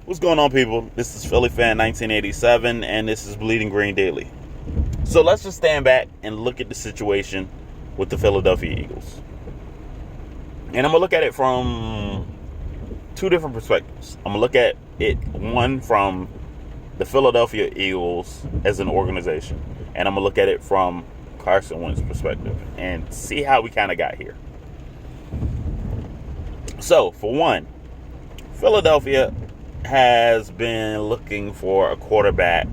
What's going on, people? This is Philly Fan 1987, and this is Bleeding Green Daily. So let's just stand back and look at the situation with the Philadelphia Eagles. And I'm going to look at it from two different perspectives. I'm going to look at it, one, from the Philadelphia Eagles as an organization, and I'm going to look at it from Carson Wentz's perspective and see how we kind of got here. So, for one, Philadelphia has been looking for a quarterback,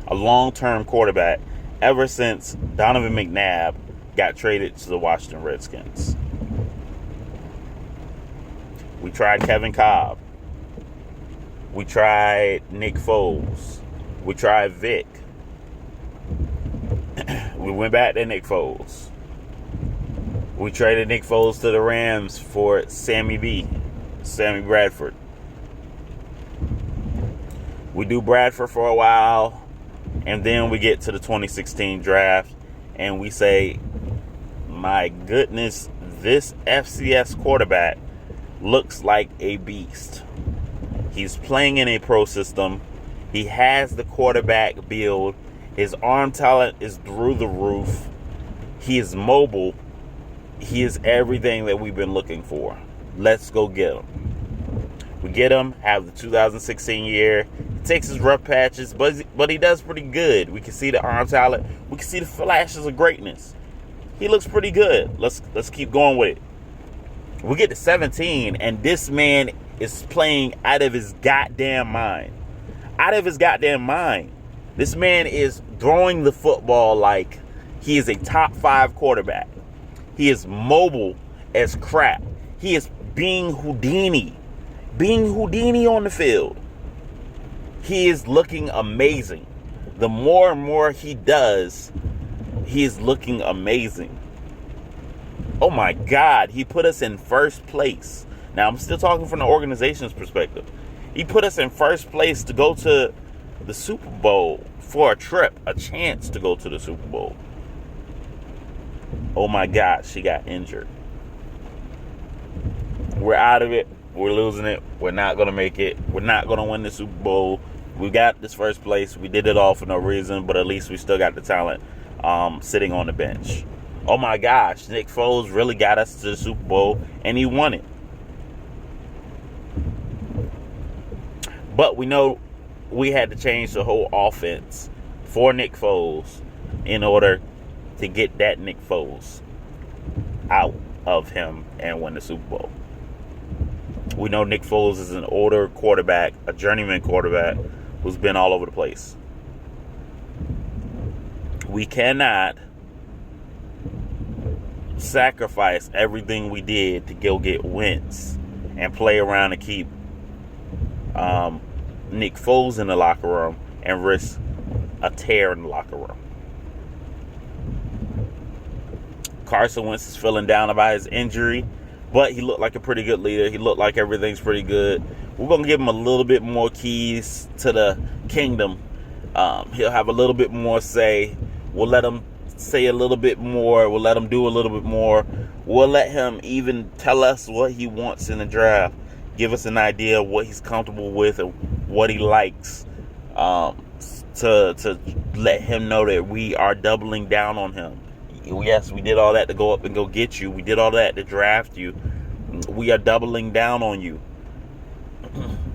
a long-term quarterback, ever since Donovan McNabb got traded to the Washington Redskins. We tried Kevin Kolb. We tried Nick Foles. We tried Vic. We went back to Nick Foles. We traded Nick Foles to the Rams for Sammy Bradford. We do Bradford for a while, and then we get to the 2016 draft, and we say, my goodness, this FCS quarterback looks like a beast. He's playing in a pro system. He has the quarterback build. His arm talent is through the roof. He is mobile. He is everything that we've been looking for. Let's go get him. We get him, have the 2016 year. He takes his rough patches, but he does pretty good. We can see the arm talent. We can see the flashes of greatness. He looks pretty good. Let's keep going with it. We get to 17, and this man is playing out of his goddamn mind. Out of his goddamn mind. This man is throwing the football like he is a top 5 quarterback. He is mobile as crap. He is being Houdini on the field. He is looking amazing. The more and more he does, he is looking amazing. Oh my God, he put us in first place. Now, I'm still talking from the organization's perspective. He put us in first place to go to the Super Bowl for a chance to go to the Super Bowl. Oh my God, she got injured. We're out of it. We're losing it. We're not going to make it. We're not going to win the Super Bowl. We got this first place. We did it all for no reason, but at least we still got the talent sitting on the bench. Oh my gosh, Nick Foles really got us to the Super Bowl, and he won it. But we know we had to change the whole offense for Nick Foles in order to get that Nick Foles out of him and win the Super Bowl. We know Nick Foles is an older quarterback, a journeyman quarterback who's been all over the place. We cannot sacrifice everything we did to go get Wentz and play around and keep Nick Foles in the locker room and risk a tear in the locker room. Carson Wentz is feeling down about his injury, but he looked like a pretty good leader. He looked like everything's pretty good. We're going to give him a little bit more keys to the kingdom. He'll have a little bit more say. We'll let him say a little bit more. We'll let him do a little bit more. We'll let him even tell us what he wants in the draft. Give us an idea of what he's comfortable with and what he likes. To let him know that we are doubling down on him. Yes, we did all that to go up and go get you. We did all that to draft you. We are doubling down on you.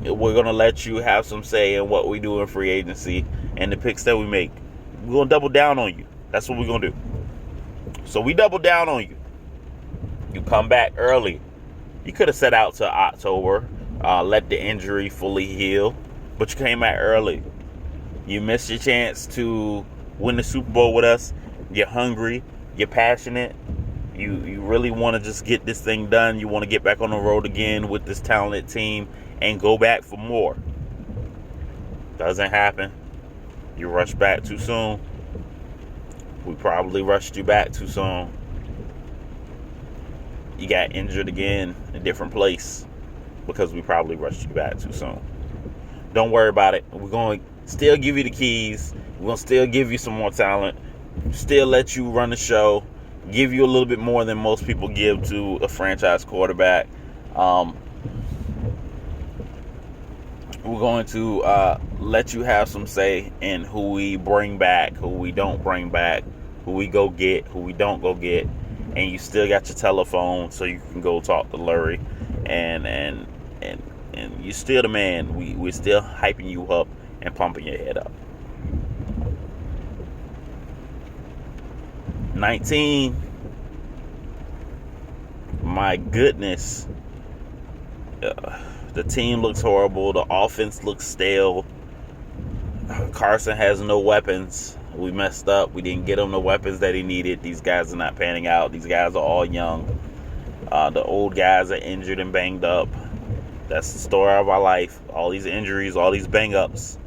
We're going to let you have some say in what we do in free agency and the picks that we make. We're going to double down on you. That's what we're going to do. So we double down on you. You come back early. You could have set out to October, let the injury fully heal, but you came back early. You missed your chance to win the Super Bowl with us. You're hungry. You're passionate. You really want to just get this thing done. You want to get back on the road again with this talented team and go back for more. Doesn't happen. You rushed back too soon. We probably rushed you back too soon. You got injured again in a different place because we probably rushed you back too soon. Don't worry about it. We're going to still give you the keys. We're going to still give you some more talent. Still let you run the show. Give you a little bit more than most people give to a franchise quarterback. We're We're going to let you have some say in who we bring back, who we don't bring back, who we go get, who we don't go get, and you still got your telephone so you can go talk to Lurie, and you still the man. We're still hyping you up and pumping your head up. 19. My goodness. The team looks horrible. The offense looks stale. Carson has no weapons. We messed up. We didn't get him the weapons that he needed. These guys are not panning out. These guys are all young. The old guys are injured and banged up. That's the story of our life. All these injuries, all these bang-ups.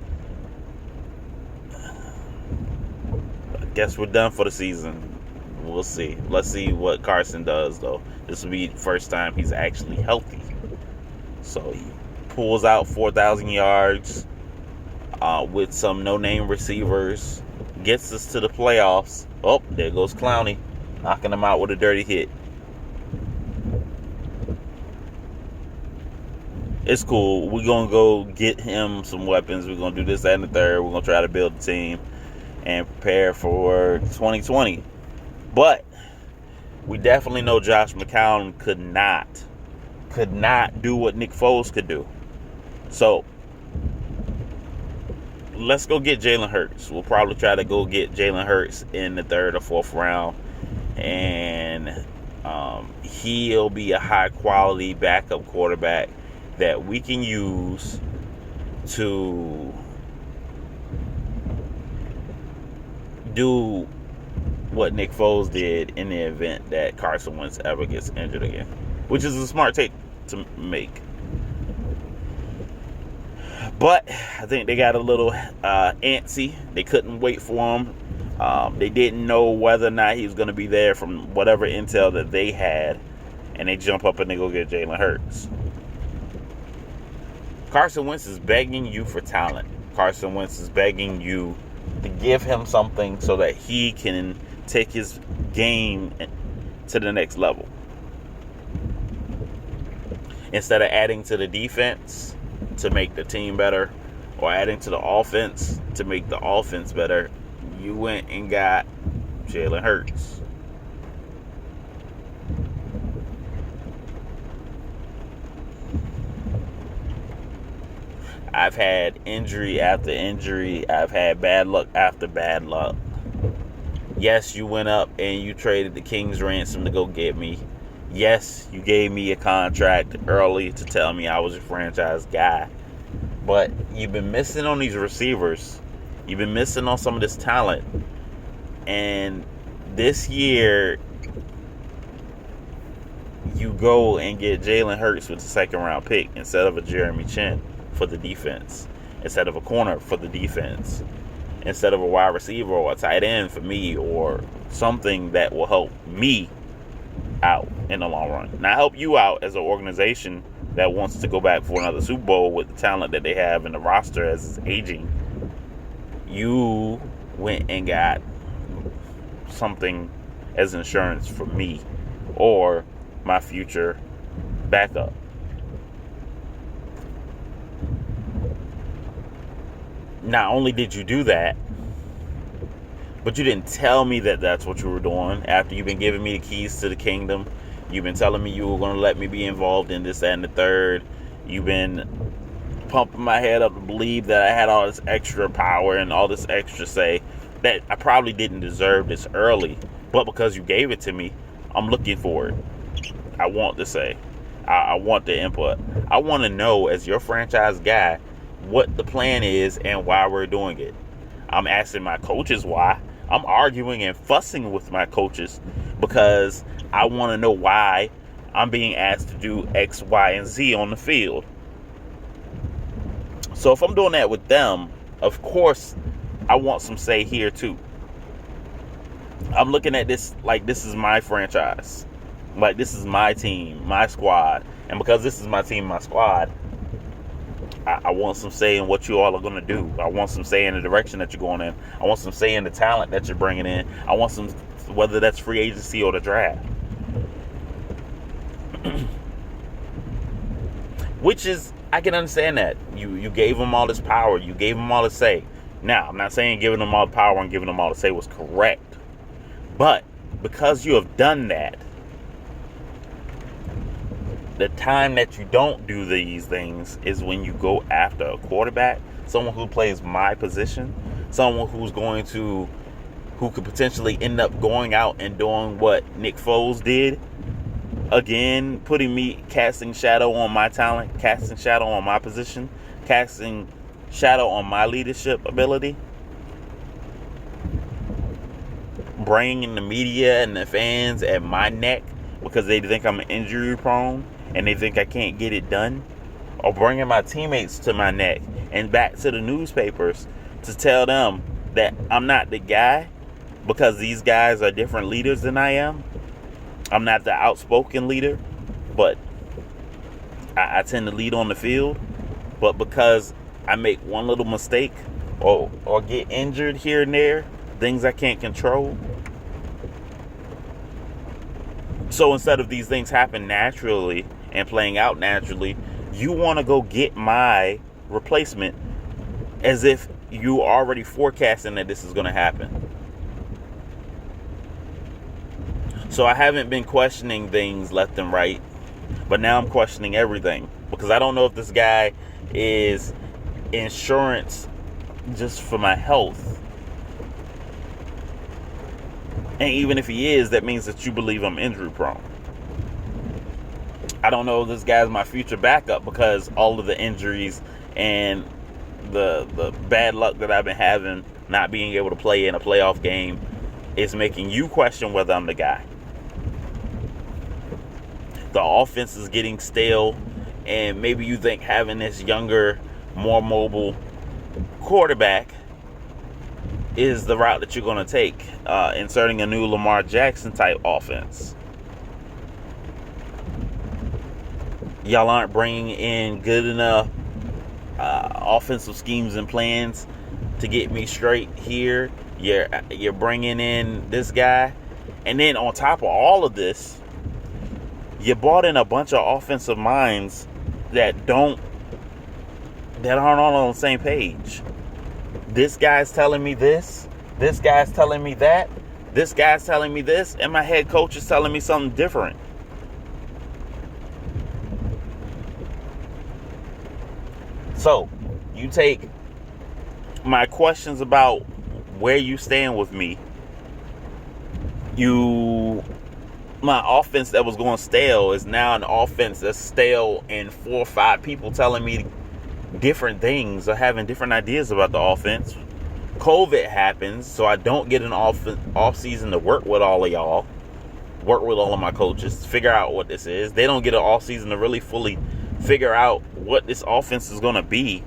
I guess we're done for the season. We'll see. Let's see what Carson does, though. This will be the first time he's actually healthy. So he pulls out 4,000 yards with some no-name receivers. Gets us to the playoffs. Oh, there goes Clowney. Knocking him out with a dirty hit. It's cool. We're going to go get him some weapons. We're going to do this, that, and the third. We're going to try to build a team and prepare for 2020. But we definitely know Josh McCown could not do what Nick Foles could do. So let's go get Jalen Hurts. We'll probably try to go get Jalen Hurts in the 3rd or 4th round. And he'll be a high-quality backup quarterback that we can use to do what Nick Foles did in the event that Carson Wentz ever gets injured again, which is a smart take to make. But I think they got a little antsy. They couldn't wait for him. They didn't know whether or not he was going to be there from whatever intel that they had, and they jump up and they go get Jalen Hurts. Carson Wentz is begging you for talent. Carson Wentz is begging you to give him something so that he can take his game to the next level. Instead of adding to the defense to make the team better, or adding to the offense to make the offense better, you went and got Jalen Hurts. I've had injury after injury. I've had bad luck after bad luck. Yes, you went up and you traded the King's ransom to go get me. Yes, you gave me a contract early to tell me I was a franchise guy. But you've been missing on these receivers. You've been missing on some of this talent. And this year, you go and get Jalen Hurts with the 2nd round pick instead of a Jeremy Chin for the defense, instead of a corner for the defense, instead of a wide receiver or a tight end for me, or something that will help me out in the long run. Now, help you out as an organization that wants to go back for another Super Bowl with the talent that they have in the roster as it's aging. You went and got something as insurance for me or my future backup. Not only did you do that, but you didn't tell me that that's what you were doing after you've been giving me the keys to the kingdom. You've been telling me you were going to let me be involved in this, that, and the third. You've been pumping my head up to believe that I had all this extra power and all this extra say that I probably didn't deserve this early. But because you gave it to me, I'm looking for it. I want the say. I want the input. I want to know, as your franchise guy, what the plan is and why we're doing it. I'm asking my coaches why. I'm arguing and fussing with my coaches because I want to know why I'm being asked to do X, Y, and Z on the field. So if I'm doing that with them, of course, I want some say here too. I'm looking at this like this is my franchise. Like this is my team, my squad. And because this is my team, my squad, I want some say in what you all are going to do. I want some say in the direction that you're going in. I want some say in the talent that you're bringing in. I want some, whether that's free agency or the draft. Which is, I can understand that. You gave them all this power. You gave them all the say. Now, I'm not saying giving them all the power and giving them all the say was correct. But because you have done that, the time that you don't do these things is when you go after a quarterback, someone who plays my position, someone who could potentially end up going out and doing what Nick Foles did. Again, casting shadow on my talent, casting shadow on my position, casting shadow on my leadership ability. Bringing the media and the fans at my neck because they think I'm injury prone and they think I can't get it done. Or bringing my teammates to my neck and back to the newspapers to tell them that I'm not the guy because these guys are different leaders than I am. I'm not the outspoken leader, but I tend to lead on the field. But because I make one little mistake or get injured here and there, things I can't control. So instead of these things happen naturally and playing out naturally, you want to go get my replacement as if you already forecasting that this is going to happen. So I haven't been questioning things left and right, but now I'm questioning everything because I don't know if this guy is insurance just for my health. And even if he is, that means that you believe I'm injury prone. I don't know if this guy's my future backup because all of the injuries and the bad luck that I've been having not being able to play in a playoff game is making you question whether I'm the guy. The offense is getting stale, and maybe you think having this younger, more mobile quarterback is the route that you're going to take, inserting a new Lamar Jackson type offense. Y'all aren't bringing in good enough offensive schemes and plans to get me straight here. You're bringing in this guy, and then on top of all of this, you brought in a bunch of offensive minds that aren't all on the same page. This guy's telling me this. This guy's telling me that. This guy's telling me this, and my head coach is telling me something different. So, you take my questions about where you stand with me. My offense that was going stale is now an offense that's stale, and 4 or 5 people telling me different things or having different ideas about the offense. COVID happens, so I don't get an off season to work with all of y'all, work with all of my coaches, figure out what this is. They don't get an off season to really fully figure out what this offense is going to be.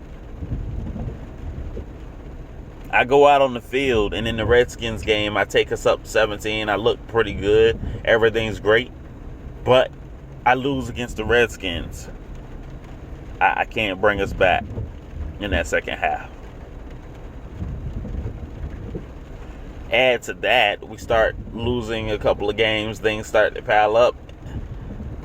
I go out on the field, and in the Redskins game, I take us up 17. I look pretty good. Everything's great. But I lose against the Redskins. I can't bring us back in that second half. Add to that, we start losing a couple of games. Things start to pile up.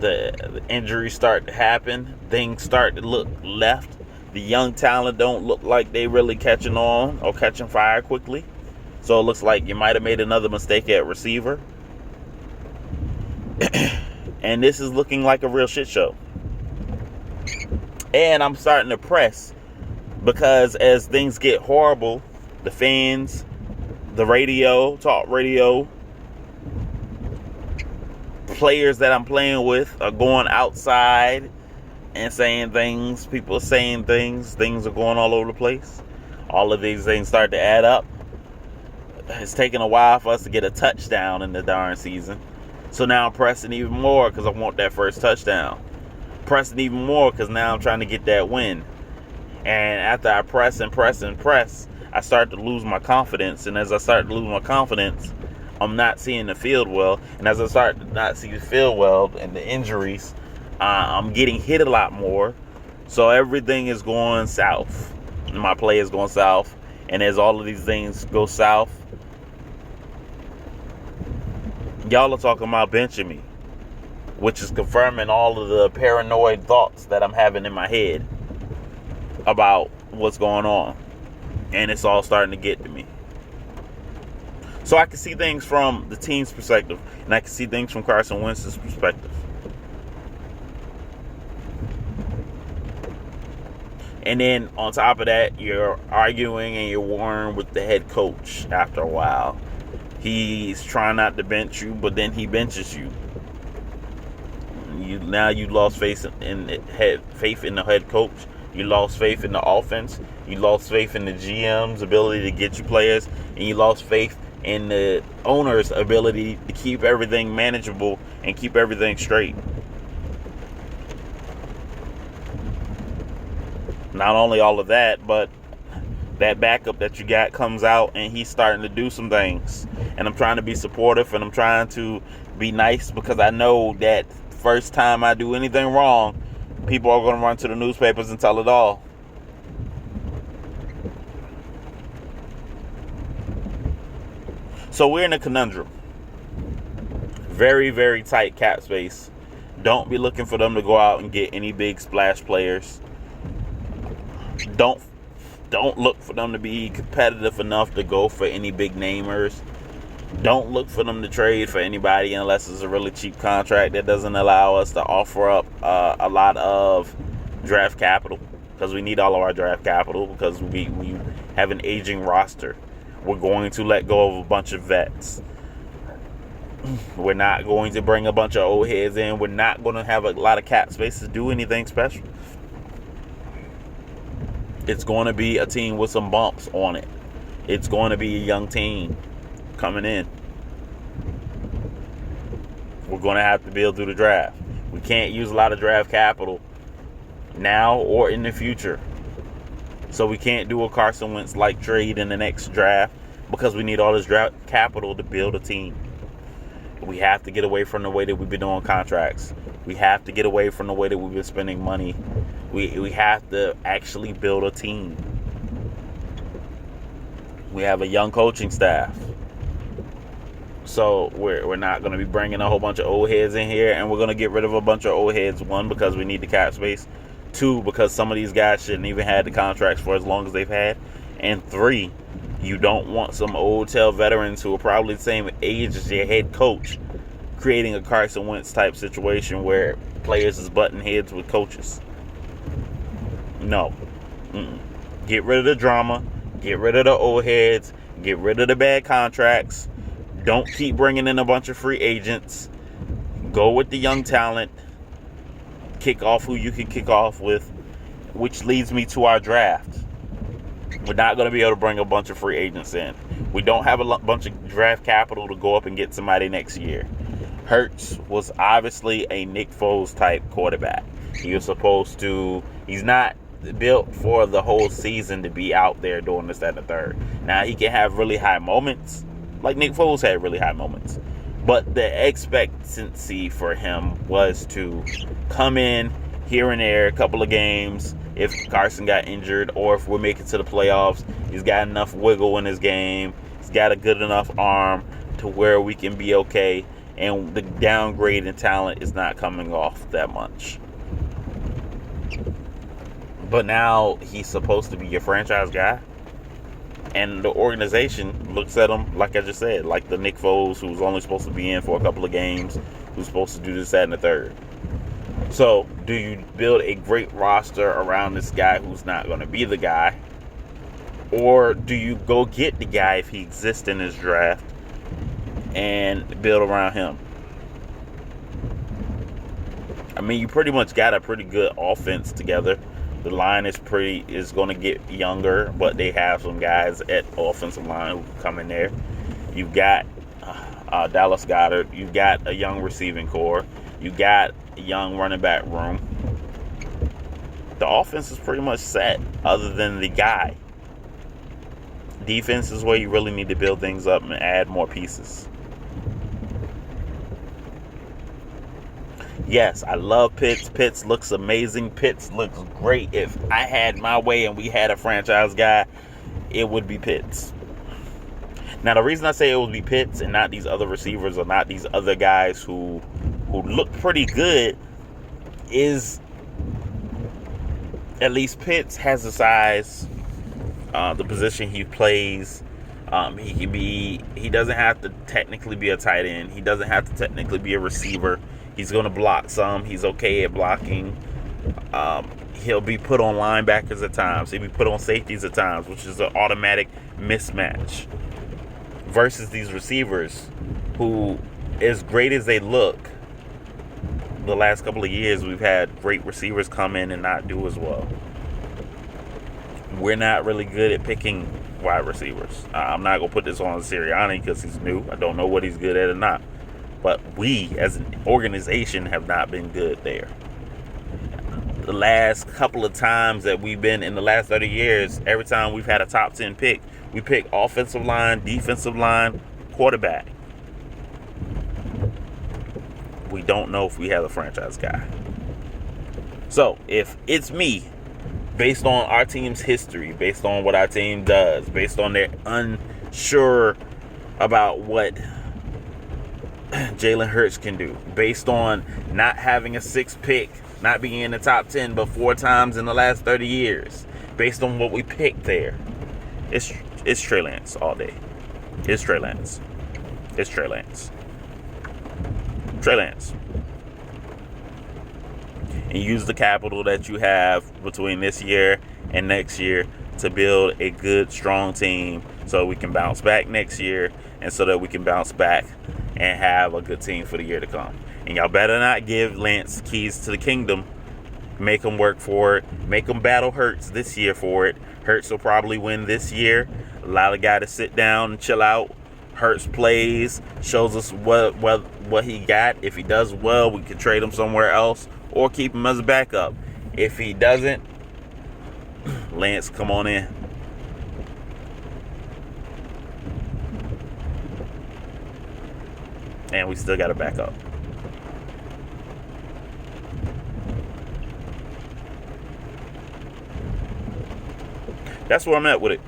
The injuries start to happen. Things start to look left. The young talent don't look like they really catching on or catching fire quickly. So it looks like you might have made another mistake at receiver. And this is looking like a real shit show. And I'm starting to press because as things get horrible, the fans, the radio, talk radio, players that I'm playing with are going outside and saying things. People are saying things. Things are going all over the place. All of these things start to add up. It's taken a while for us to get a touchdown in the darn season. So now I'm pressing even more because I want that first touchdown. Pressing even more because now I'm trying to get that win. And after I press and press and press, I start to lose my confidence. And as I start to lose my confidence, I'm not seeing the field well. And as I start to not see the field well and the injuries, I'm getting hit a lot more. So everything is going south. My play is going south. And as all of these things go south, y'all are talking about benching me, which is confirming all of the paranoid thoughts that I'm having in my head. about what's going on. And it's all starting to get to me. So I can see things from the team's perspective, and I can see things from Carson Wentz's perspective. And then on top of that, you're arguing and you're warring with the head coach after a while. He's trying not to bench you, but then he benches you. Now you lost faith in the head coach. You lost faith in the offense. You lost faith in the GM's ability to get you players, and you lost faith in the owner's ability to keep everything manageable and keep everything straight. Not only all of that, but that backup that you got comes out and he's starting to do some things. And I'm trying to be supportive and I'm trying to be nice because I know that first time I do anything wrong, people are going to run to the newspapers and tell it all. So we're in a conundrum. Very, very tight cap space. Don't be looking for them to go out and get any big splash players. Don't look for them to be competitive enough to go for any big namers. Don't look for them to trade for anybody unless it's a really cheap contract that doesn't allow us to offer up a lot of draft capital, because we need all of our draft capital because we have an aging roster. We're going to let go of a bunch of vets. We're not going to bring a bunch of old heads in. We're not going to have a lot of cap space to do anything special. It's going to be a team with some bumps on it. It's going to be a young team coming in. We're going to have to build through the draft. We can't use a lot of draft capital now or in the future. So we can't do a Carson Wentz-like trade in the next draft because we need all this draft capital to build a team. We have to get away from the way that we've been doing contracts. We have to get away from the way that we've been spending money. We have to actually build a team. We have a young coaching staff. So we're not going to be bringing a whole bunch of old heads in here, and we're going to get rid of a bunch of old heads. One, because we need the cap space. Two, because some of these guys shouldn't even have the contracts for as long as they've had. And three, you don't want some old tail veterans who are probably the same age as your head coach creating a Carson Wentz type situation where players is butting heads with coaches. No. Get rid of the drama. Get rid of the old heads. Get rid of the bad contracts. Don't keep bringing in a bunch of free agents. Go with the young talent. Kick off who you can kick off with, which leads me to our draft. We're not going to be able to bring a bunch of free agents in. We don't have a bunch of draft capital to go up and get somebody next year. Hurts was obviously a Nick Foles type quarterback. He's not built for the whole season to be out there doing this, that, and the third. Now, he can have really high moments, like Nick Foles had really high moments. But the expectancy for him was to come in here and there, a couple of games, if Carson got injured or if we're making to the playoffs. He's got enough wiggle in his game. He's got a good enough arm to where we can be okay. And the downgrade in talent is not coming off that much. But now he's supposed to be your franchise guy. And the organization looks at him, like I just said, like the Nick Foles who's only supposed to be in for a couple of games, who's supposed to do this, that, and the third. So, do you build a great roster around this guy who's not going to be the guy? Or do you go get the guy if he exists in this draft and build around him? I mean, you pretty much got a pretty good offense together. The line is going to get younger, but they have some guys at offensive line who can come in there. You've got Dallas Goedert. You've got a young receiving core. You've got a young running back room. The offense is pretty much set, other than the guy. Defense is where you really need to build things up and add more pieces. Yes, I love Pitts. Pitts looks amazing. Pitts looks great. If I had my way and we had a franchise guy, it would be Pitts. Now, the reason I say it would be Pitts and not these other receivers or not these other guys who look pretty good is, At least Pitts has the size, the position he plays. He doesn't have to technically be a tight end. He doesn't have to technically be a receiver. He's going to block some. He's okay at blocking. He'll be put on linebackers at times. He'll be put on safeties at times, which is an automatic mismatch. Versus these receivers who, as great as they look, the last couple of years we've had great receivers come in and not do as well. We're not really good at picking wide receivers. I'm not going to put this on Sirianni because he's new. I don't know what he's good at or not. But we, as an organization, have not been good there. The last couple of times that we've been in the last 30 years, every time we've had a top 10 pick, we pick offensive line, defensive line, quarterback. We don't know if we have a franchise guy. So, if it's me, based on our team's history, based on what our team does, based on their unsure about what Jalen Hurts can do, based on not having a 6th pick, not being in the top 10 but 4 times in the last 30 years, based on what we picked there, it's Trey Lance all day. It's Trey Lance. It's Trey Lance. Trey Lance. And use the capital that you have between this year and next year to build a good, strong team so we can bounce back next year and so that we can bounce back and have a good team for the year to come. And y'all better not give Lance keys to the kingdom. Make him work for it. Make him battle Hurts this year for it. Hurts will probably win this year. Allow the guy to sit down and chill out. Hurts plays, shows us what he got. If he does well, we can trade him somewhere else or keep him as a backup. If he doesn't, Lance, come on in. And we still got a backup. That's where I'm at with it.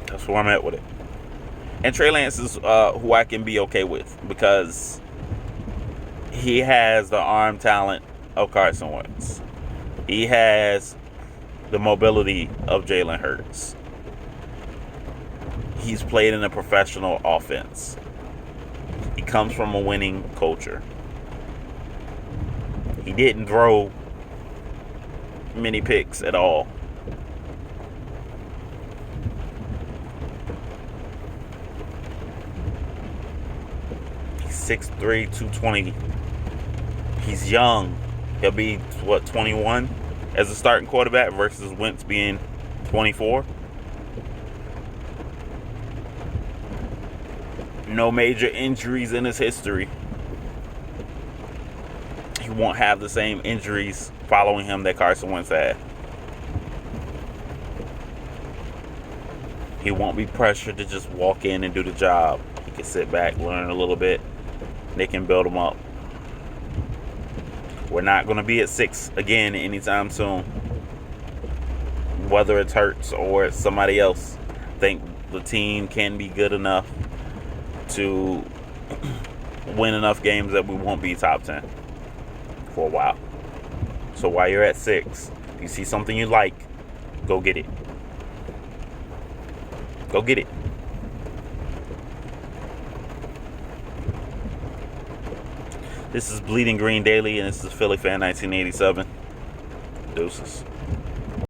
That's where I'm at with it. And Trey Lance is who I can be okay with because he has the arm talent of Carson Wentz. He has the mobility of Jalen Hurts. He's played in a professional offense. He comes from a winning culture. He didn't throw many picks at all. He's 6'3", 220. He's young. He'll be, 21 as a starting quarterback versus Wentz being 24. No major injuries in his history. He won't have the same injuries following him that Carson Wentz had. He won't be pressured to just walk in and do the job. He can sit back, learn a little bit. They can build him up. We're not going to be at 6 again anytime soon. Whether it's Hurts or it's somebody else, I think the team can be good enough to win enough games that we won't be top 10 for a while. So while you're at 6, if you see something you like, go get it. Go get it. This is Bleeding Green Daily, and this is Philly Fan 1987. Deuces.